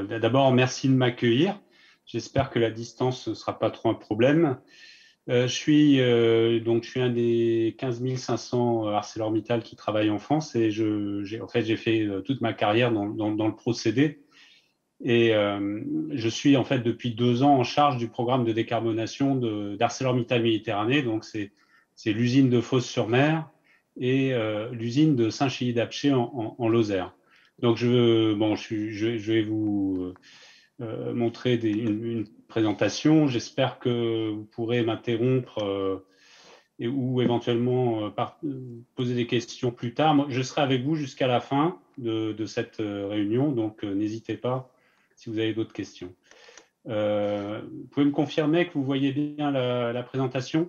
D'abord, merci de m'accueillir. J'espère que la distance ne sera pas trop un problème. Je suis un des 15 500 ArcelorMittal qui travaillent en France et j'ai fait toute ma carrière dans le procédé. Et je suis en fait depuis 2 ans en charge du programme de décarbonation d'ArcelorMittal Méditerranée. Donc c'est l'usine de Fos-sur-Mer et l'usine de Saint-Chély-d'Apcher en Lozère. Donc je vais vous montrer une présentation. J'espère que vous pourrez m'interrompre ou éventuellement poser des questions plus tard. Moi, je serai avec vous jusqu'à la fin de cette réunion, donc n'hésitez pas si vous avez d'autres questions. Vous pouvez me confirmer que vous voyez bien la présentation?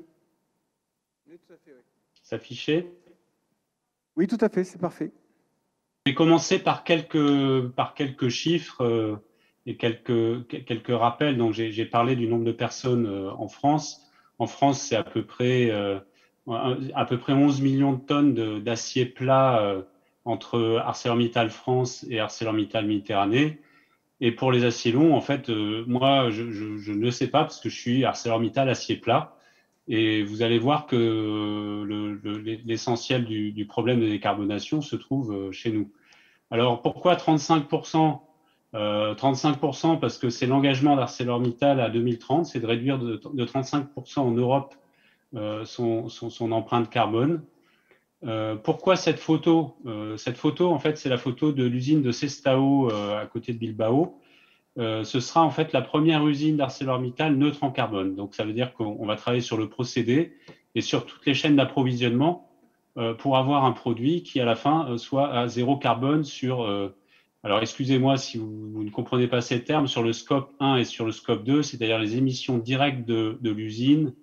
Oui, tout à fait, oui. S'afficher? Oui, tout à fait, c'est parfait. Je vais commencer par quelques chiffres et quelques rappels. Donc, j'ai parlé du nombre de personnes en France. En France, c'est à peu près 11 millions de tonnes d'acier plat entre ArcelorMittal France et ArcelorMittal Méditerranée. Et pour les aciers longs, en fait, moi, je ne le sais pas parce que je suis ArcelorMittal acier plat. Et vous allez voir que l'essentiel du problème de décarbonation se trouve chez nous. Alors pourquoi 35%? 35% parce que c'est l'engagement d'ArcelorMittal à 2030, c'est de réduire de 35% en Europe son empreinte carbone. Pourquoi cette photo? Cette photo, en fait, c'est la photo de l'usine de Sestao à côté de Bilbao. Ce sera en fait la première usine d'ArcelorMittal neutre en carbone. Donc ça veut dire qu'on va travailler sur le procédé et sur toutes les chaînes d'approvisionnement pour avoir un produit qui à la fin soit à zéro carbone alors excusez-moi si vous ne comprenez pas ces termes, sur le scope 1 et sur le scope 2, c'est-à-dire les émissions directes de l'usine,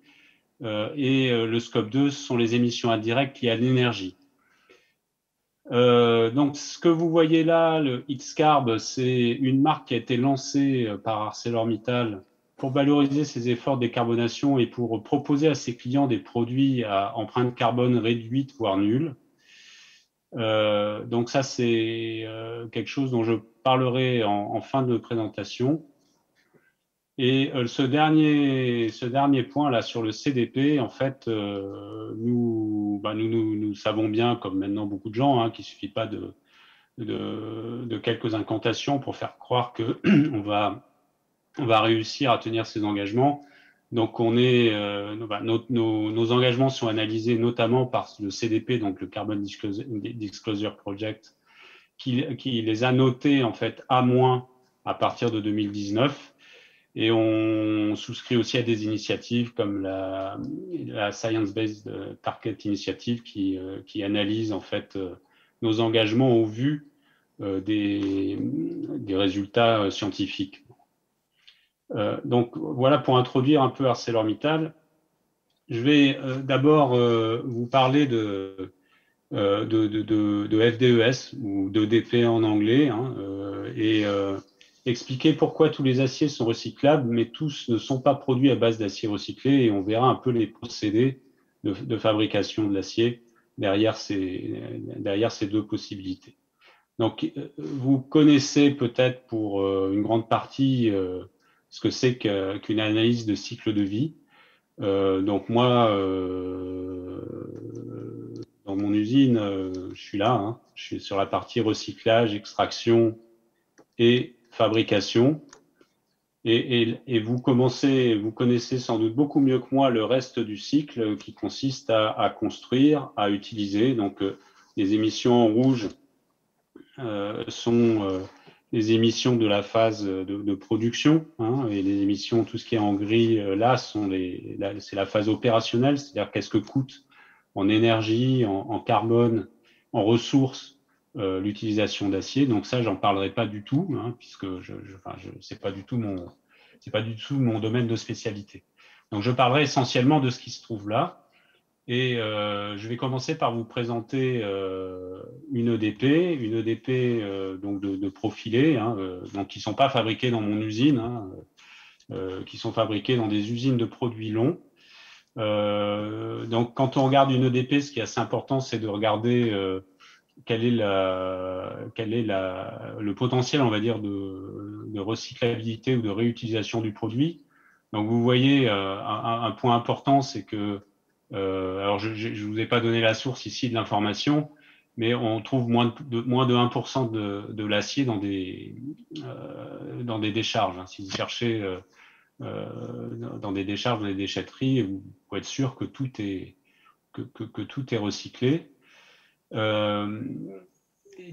et le scope 2, ce sont les émissions indirectes liées à l'énergie. Donc, ce que vous voyez là, le X-Carb, c'est une marque qui a été lancée par ArcelorMittal pour valoriser ses efforts de décarbonation et pour proposer à ses clients des produits à empreinte carbone réduite, voire nulle. Donc ça, c'est quelque chose dont je parlerai en fin de présentation. Et ce dernier point là sur le CDP, en fait, nous savons bien, comme maintenant beaucoup de gens, qu'il ne suffit pas de quelques incantations pour faire croire que on va réussir à tenir ses engagements. Donc nos engagements sont analysés notamment par le CDP, donc le Carbon Disclosure Project, qui les a notés en fait à moins à partir de 2019. Et on souscrit aussi à des initiatives comme la Science Based Target Initiative qui analyse en fait nos engagements au vu des résultats scientifiques. Donc voilà pour introduire un peu ArcelorMittal. Je vais d'abord vous parler de FDES ou d'EDP en anglais et expliquer pourquoi tous les aciers sont recyclables, mais tous ne sont pas produits à base d'acier recyclé et on verra un peu les procédés de fabrication de l'acier derrière ces deux possibilités. Donc, vous connaissez peut-être pour une grande partie ce que c'est qu'une analyse de cycle de vie. Donc moi, dans mon usine, je suis là, je suis sur la partie recyclage, extraction et fabrication. Et vous connaissez sans doute beaucoup mieux que moi le reste du cycle qui consiste à construire, à utiliser. Donc les émissions en rouge sont les émissions de la phase de production, et les émissions, tout ce qui est en gris là, c'est la phase opérationnelle, c'est-à-dire qu'est-ce que coûte en énergie, en carbone, en ressources l'utilisation d'acier. Donc ça, j'en parlerai pas du tout, puisque c'est pas du tout mon domaine de spécialité. Donc je parlerai essentiellement de ce qui se trouve là. Et je vais commencer par vous présenter une EDP donc de profilés, donc qui ne sont pas fabriqués dans mon usine, qui sont fabriqués dans des usines de produits longs. Donc quand on regarde une EDP, ce qui est assez important, c'est de regarder quel est, le potentiel, on va dire, de recyclabilité ou de réutilisation du produit. Donc vous voyez, un point important, c'est que, alors je vous ai pas donné la source ici de l'information, mais on trouve moins de 1% de l'acier dans des décharges, hein. Si vous cherchez dans des décharges, dans des déchetteries, vous pouvez être sûr que tout est, que tout est recyclé.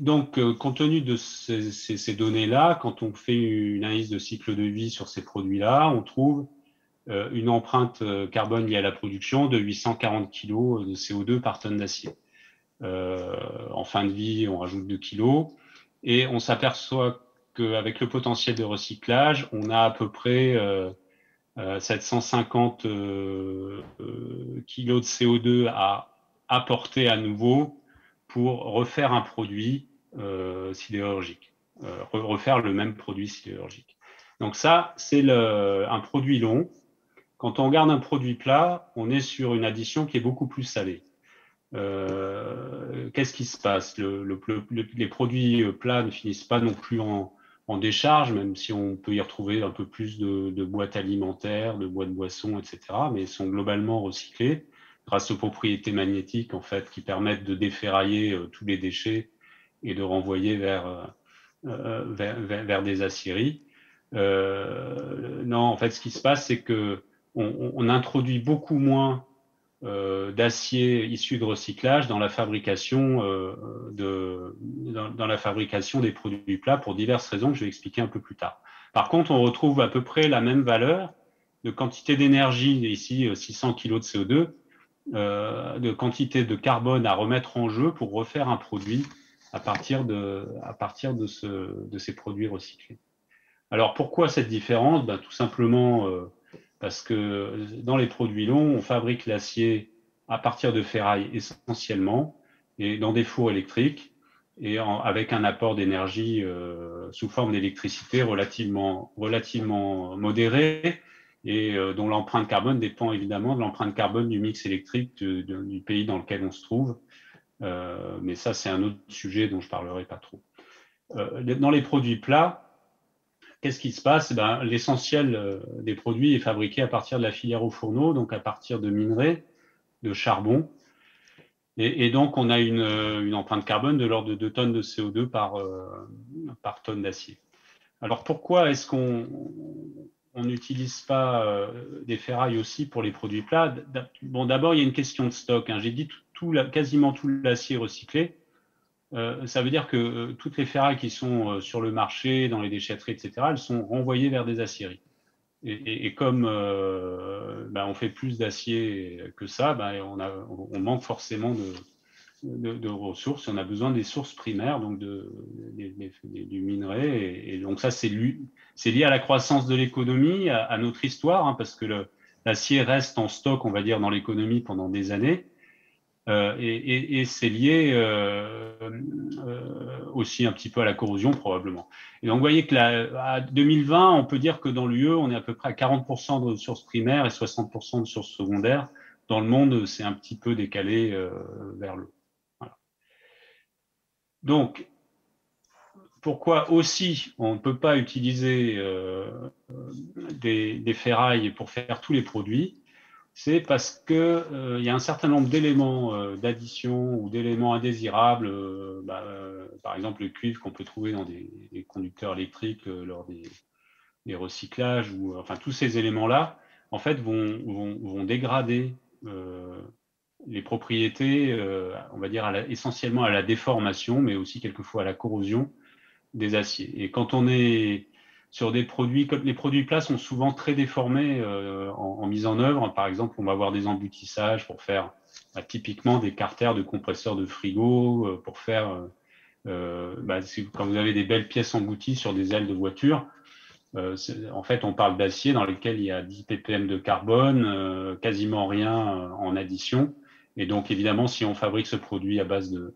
Donc, compte tenu de ces données-là, quand on fait une analyse de cycle de vie sur ces produits-là, on trouve une empreinte carbone liée à la production de 840 kg de CO2 par tonne d'acier. En fin de vie, on rajoute 2 kg et on s'aperçoit qu'avec le potentiel de recyclage, on a à peu près 750 kg de CO2 à apporter à nouveau pour refaire un produit sidérurgique, refaire le même produit sidérurgique. Donc ça, c'est un produit long. Quand on regarde un produit plat, on est sur une addition qui est beaucoup plus salée. Qu'est-ce qui se passe? Les produits plats ne finissent pas non plus en décharge, même si on peut y retrouver un peu plus de boîtes alimentaires, de boîtes de boissons, etc., mais sont globalement recyclés grâce aux propriétés magnétiques en fait qui permettent de déferrailler tous les déchets et de renvoyer vers des aciéries. Non, en fait, ce qui se passe, c'est que on introduit beaucoup moins d'acier issu de recyclage dans la fabrication dans la fabrication des produits plats pour diverses raisons que je vais expliquer un peu plus tard. Par contre, on retrouve à peu près la même valeur de quantité d'énergie, ici 600 kg de CO2, de quantité de carbone à remettre en jeu pour refaire un produit à partir de ces produits recyclés. Alors pourquoi cette différence? Ben, tout simplement parce que dans les produits longs, on fabrique l'acier à partir de ferraille essentiellement et dans des fours électriques et avec un apport d'énergie sous forme d'électricité relativement modéré et dont l'empreinte carbone dépend évidemment de l'empreinte carbone du mix électrique du pays dans lequel on se trouve. Mais ça, c'est un autre sujet dont je ne parlerai pas trop. Dans les produits plats, qu'est-ce qui se passe? Ben, l'essentiel des produits est fabriqué à partir de la filière aux fourneaux, donc à partir de minerais, de charbon. Et donc, on a une empreinte carbone de l'ordre de 2 tonnes de CO2 par tonne d'acier. Alors, pourquoi est-ce qu'on n'utilise pas des ferrailles aussi pour les produits plats? Bon, d'abord, il y a une question de stock, hein. J'ai dit quasiment tout l'acier recyclé. Ça veut dire que toutes les ferrailles qui sont sur le marché, dans les déchetteries, etc., elles sont renvoyées vers des aciéries. Et comme ben, on fait plus d'acier que ça, ben, on manque forcément de ressources. On a besoin des sources primaires, donc du minerai. Et donc ça, c'est lié à la croissance de l'économie, à notre histoire, hein, parce que l'acier reste en stock, on va dire, dans l'économie pendant des années. Et c'est lié aussi un petit peu à la corrosion probablement. Et donc vous voyez que à 2020, on peut dire que dans l'UE, on est à peu près à 40% de ressources primaires et 60% de ressources secondaires. Dans le monde, c'est un petit peu décalé vers le haut. Voilà. Donc, pourquoi aussi on ne peut pas utiliser des ferrailles pour faire tous les produits? C'est parce qu'il y a un certain nombre d'éléments d'addition ou d'éléments indésirables, par exemple le cuivre qu'on peut trouver dans des conducteurs électriques lors des recyclages, ou enfin tous ces éléments-là, en fait, vont dégrader les propriétés, on va dire essentiellement à la déformation, mais aussi quelquefois à la corrosion des aciers. Et quand on est sur des produits, comme les produits plats sont souvent très déformés en mise en œuvre. Par exemple, on va avoir des emboutissages pour faire typiquement des carters de compresseurs de frigo, pour faire, quand vous avez des belles pièces embouties sur des ailes de voiture, en fait, on parle d'acier dans lequel il y a 10 ppm de carbone, quasiment rien en addition. Et donc, évidemment, si on fabrique ce produit à base de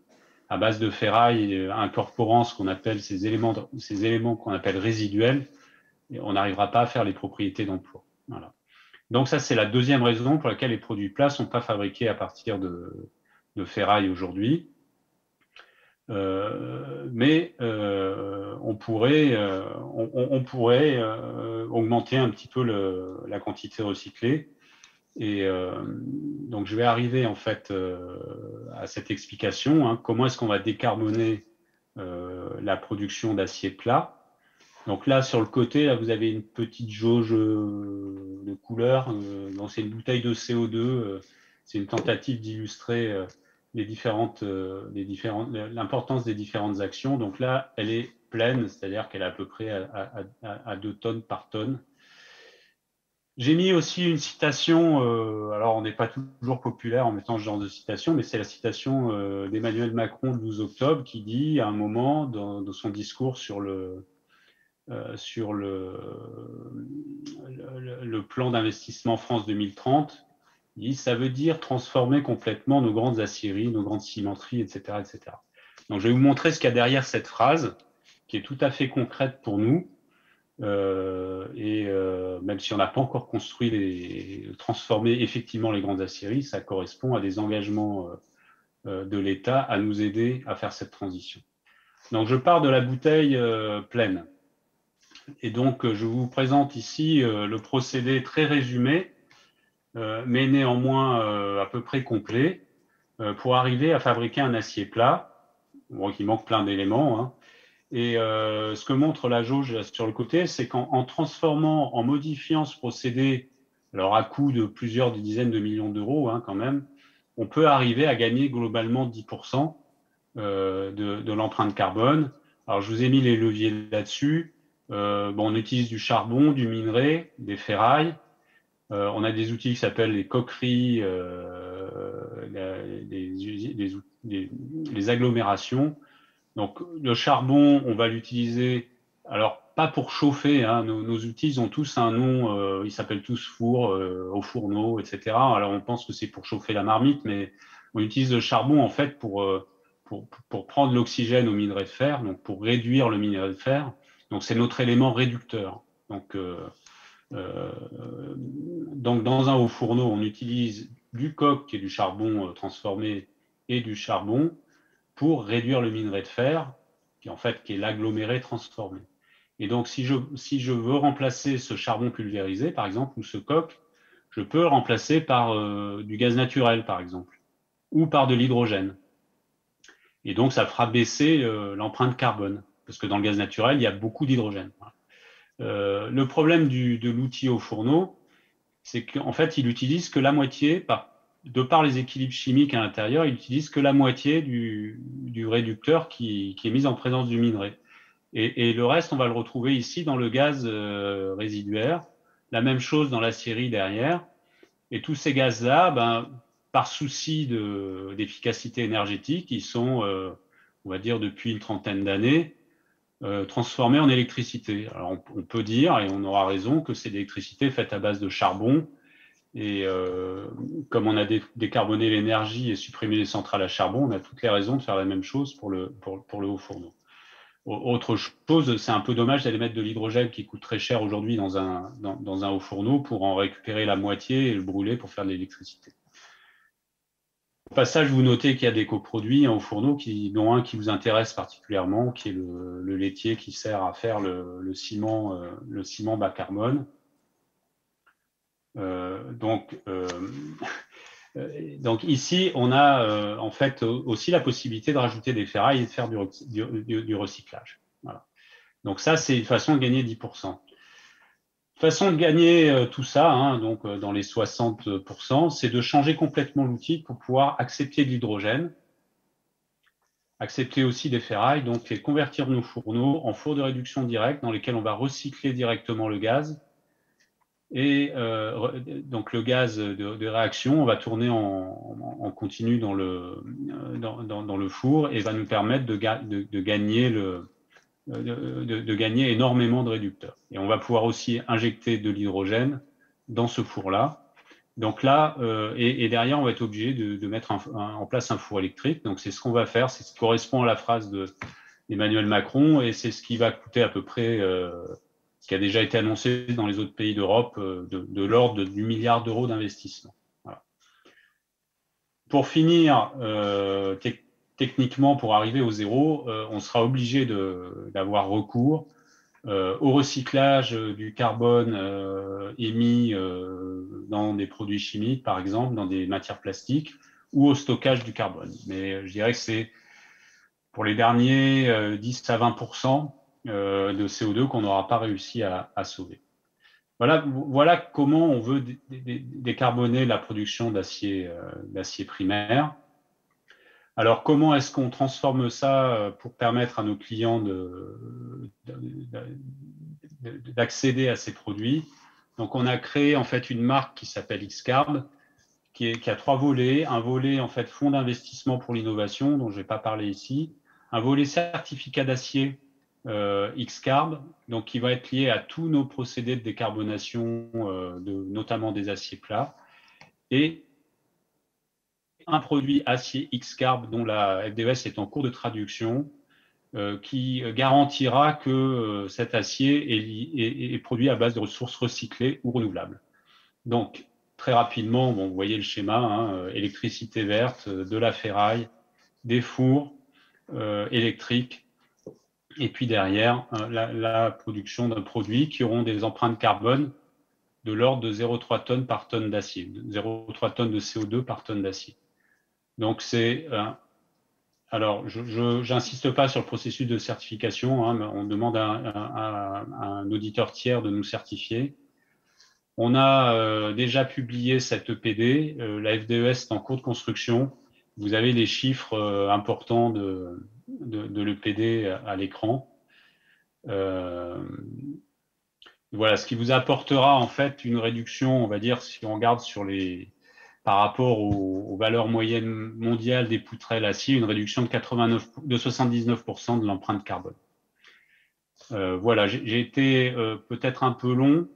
ferraille, incorporant ce qu'on appelle ces éléments qu'on appelle résiduels, on n'arrivera pas à faire les propriétés d'emploi. Voilà. Donc ça, c'est la deuxième raison pour laquelle les produits plats ne sont pas fabriqués à partir de ferraille aujourd'hui. Mais on pourrait augmenter un petit peu la quantité recyclée. Et donc, je vais arriver en fait à cette explication. Hein, comment est-ce qu'on va décarboner la production d'acier plat? Donc là, sur le côté, là, vous avez une petite jauge de couleur. Donc c'est une bouteille de CO2. C'est une tentative d'illustrer l'importance des différentes actions. Donc là, elle est pleine, c'est-à-dire qu'elle est à peu près à 2 tonnes par tonne. J'ai mis aussi une citation, alors on n'est pas toujours populaire en mettant ce genre de citation, mais c'est la citation d'Emmanuel Macron le 12 octobre qui dit à un moment dans son discours sur le plan d'investissement France 2030, il dit ça veut dire transformer complètement nos grandes aciéries, nos grandes cimenteries, etc., etc. Donc je vais vous montrer ce qu'il y a derrière cette phrase qui est tout à fait concrète pour nous. Même si on n'a pas encore transformé effectivement les grandes aciéries, ça correspond à des engagements de l'État à nous aider à faire cette transition. Donc je pars de la bouteille pleine. Et donc je vous présente ici le procédé très résumé, mais néanmoins à peu près complet, pour arriver à fabriquer un acier plat. Bon, il manque plein d'éléments, hein. Et ce que montre la jauge sur le côté, c'est qu'en transformant, en modifiant ce procédé, alors à coût de plusieurs dizaines de millions d'euros hein, quand même, on peut arriver à gagner globalement 10% de l'empreinte carbone. Alors je vous ai mis les leviers là-dessus. Bon, on utilise du charbon, du minerai, des ferrailles. On a des outils qui s'appellent les coqueries, les agglomérations. Donc, le charbon, on va l'utiliser, alors pas pour chauffer, hein, nos outils ils ont tous un nom, ils s'appellent tous fours, au fourneau, etc. Alors, on pense que c'est pour chauffer la marmite, mais on utilise le charbon en fait pour prendre l'oxygène au minerai de fer, donc pour réduire le minerai de fer. Donc, c'est notre élément réducteur. Donc, dans un haut fourneau, on utilise du coke, qui est du charbon transformé, et du charbon pour réduire le minerai de fer, qui est l'aggloméré transformé. Et donc, si je veux remplacer ce charbon pulvérisé, par exemple, ou ce coke, je peux le remplacer par du gaz naturel, par exemple, ou par de l'hydrogène. Et donc, ça fera baisser l'empreinte carbone, parce que dans le gaz naturel, il y a beaucoup d'hydrogène. Le problème de l'outil au fourneau, c'est qu'en fait, il utilise que la moitié, de par les équilibres chimiques à l'intérieur, il utilise que la moitié du réducteur qui est mis en présence du minerai. Et le reste, on va le retrouver ici dans le gaz résiduaire. La même chose dans l'acierie derrière. Et tous ces gaz-là, par souci d'efficacité énergétique, ils sont, on va dire, depuis une trentaine d'années, transformés en électricité. Alors on peut dire, et on aura raison, que c'est de l'électricité faite à base de charbon. Et comme on a décarboné l'énergie et supprimé les centrales à charbon, on a toutes les raisons de faire la même chose pour le haut fourneau. Autre chose, c'est un peu dommage d'aller mettre de l'hydrogène qui coûte très cher aujourd'hui dans un haut fourneau pour en récupérer la moitié et le brûler pour faire de l'électricité. Au passage, vous notez qu'il y a des coproduits au fourneau, dont un qui vous intéresse particulièrement, qui est le laitier qui sert à faire le ciment bas carbone. Donc ici, on a en fait aussi la possibilité de rajouter des ferrailles et de faire du recyclage. Voilà. Donc ça, c'est une façon de gagner 10%. Façon de gagner tout ça, hein, donc dans les 60%, c'est de changer complètement l'outil pour pouvoir accepter de l'hydrogène, accepter aussi des ferrailles, donc et convertir nos fourneaux en fours de réduction directe dans lesquels on va recycler directement le gaz. Et donc le gaz de réaction, on va tourner en continu dans le four et va nous permettre de gagner énormément de réducteurs. Et on va pouvoir aussi injecter de l'hydrogène dans ce four-là. Donc là, et derrière, on va être obligé de mettre en place un four électrique. Donc c'est ce qu'on va faire, c'est ce qui correspond à la phrase d'Emmanuel Macron, et c'est ce qui va coûter à peu près, ce qui a déjà été annoncé dans les autres pays d'Europe, de l'ordre du milliard d'euros d'investissement. Voilà. Pour finir, techniquement, pour arriver au zéro, on sera obligé d'avoir recours au recyclage du carbone émis dans des produits chimiques, par exemple, dans des matières plastiques, ou au stockage du carbone. Mais je dirais que c'est pour les derniers 10 à 20% de CO2 qu'on n'aura pas réussi à sauver. Voilà comment on veut décarboner la production d'acier primaire. Alors, comment est-ce qu'on transforme ça pour permettre à nos clients d'accéder à ces produits? Donc, on a créé en fait une marque qui s'appelle Xcarb, qui a 3 volets. Un volet en fait fonds d'investissement pour l'innovation, dont je ne vais pas parler ici. Un volet certificat d'acier Xcarb, donc qui va être lié à tous nos procédés de décarbonation, notamment des aciers plats. Et un produit acier Xcarb dont la FDES est en cours de traduction, qui garantira que cet acier est produit à base de ressources recyclées ou renouvelables. Donc, très rapidement, bon, vous voyez le schéma, hein, électricité verte, de la ferraille, des fours électriques, et puis derrière, la production d'un produit qui auront des empreintes carbone de l'ordre de 0,3 tonnes par tonne d'acier, 0,3 tonnes de CO2 par tonne d'acier. Donc, c'est... alors, je n'insiste pas sur le processus de certification, hein, on demande à un auditeur tiers de nous certifier. On a déjà publié cette EPD, la FDES est en cours de construction. Vous avez les chiffres importants de l'EPD à l'écran. Voilà, ce qui vous apportera en fait une réduction, on va dire, si on regarde par rapport aux valeurs moyennes mondiales des poutrelles acier, une réduction de 79% de l'empreinte carbone. Voilà, j'ai été peut-être un peu long.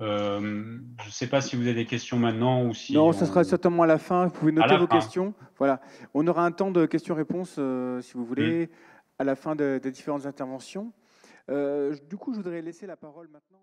Je ne sais pas si vous avez des questions maintenant ou si Non, ça sera certainement à la fin. Vous pouvez noter vos questions. Voilà. On aura un temps de questions-réponses, si vous voulez, à la fin des différentes interventions. Du coup, je voudrais laisser la parole maintenant.